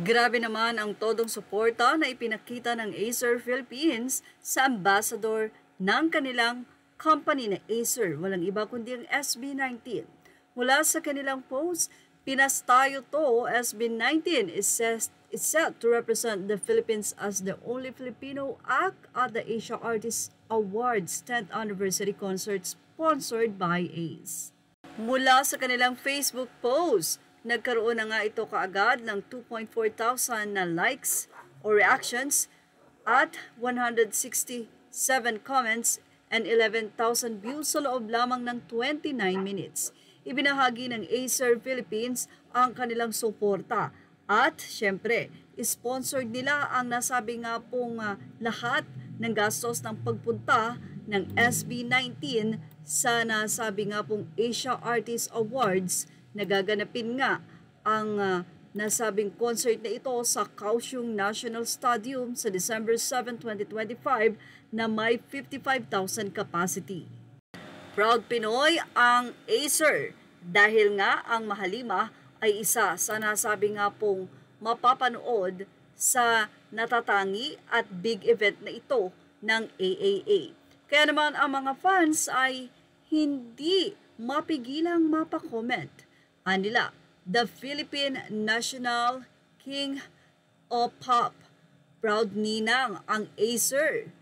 Grabe naman ang todong suporta na ipinakita ng Acer Philippines sa ambassador ng kanilang company na Acer. Walang iba kundi ang SB19. Mula sa kanilang post, Pinas Tayo To SB19 is set to represent the Philippines as the only Filipino act at the Asia Artists Awards 10th Anniversary Concert sponsored by ACE. Mula sa kanilang Facebook post, nagkaroon na nga ito kaagad ng 2,400 na likes o reactions at 167 comments and 11,000 views sa loob lamang ng 29 minutes. Ibinahagi ng Acer Philippines ang kanilang suporta at syempre, sponsored nila ang nasabi nga pong lahat ng gastos ng pagpunta ng SB19 sa nasabi nga pong Asia Artists Awards. Nagaganapin nga ang nasabing concert na ito sa Kaohsiung National Stadium sa December 7, 2025 na may 55,000 capacity. Proud Pinoy ang Acer dahil nga ang Mahalima ay isa sa nasabi nga pong mapapanood sa natatangi at big event na ito ng AAA. Kaya naman ang mga fans ay hindi mapigilang mapakomment. Anila, the Philippine National King of Pop. Proud ninang ang Acer.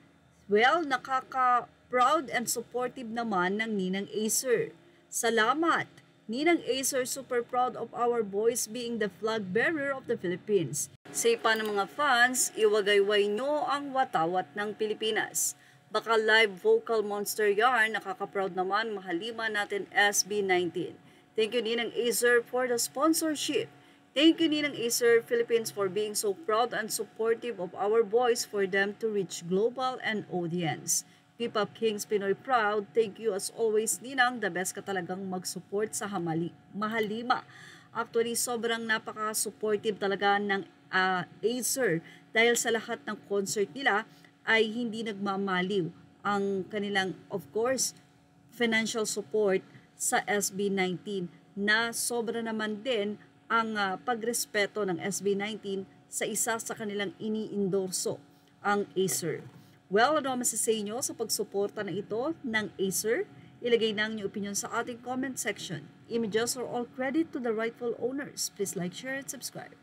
Well, nakaka-proud and supportive naman ng ninang Acer. Salamat! Ninang Acer, super proud of our boys being the flag bearer of the Philippines. Say pa ng mga fans, iwagayway nyo ang watawat ng Pilipinas. Baka live vocal monster yarn, nakaka-proud naman, Mahalima natin SB19. Thank you Ninang Acer for the sponsorship. Thank you Ninang Acer Philippines for being so proud and supportive of our boys for them to reach global and audience. Keep up Kings Pinoy proud. Thank you as always Ninang. The best ka talagang mag-support sa Mahalima. Actually, sobrang napaka-supportive talaga ng Acer dahil sa lahat ng concert nila ay hindi nagmamaliw ang kanilang, of course, financial support sa SB19 na sobra naman din ang pagrespeto ng SB19 sa isa sa kanilang ini-endorso, ang Acer. Well, ano ang masasay nyo sa pagsuporta na ito ng Acer? Ilagay na ang inyong opinion sa ating comment section. Images are all credit to the rightful owners. Please like, share, and subscribe.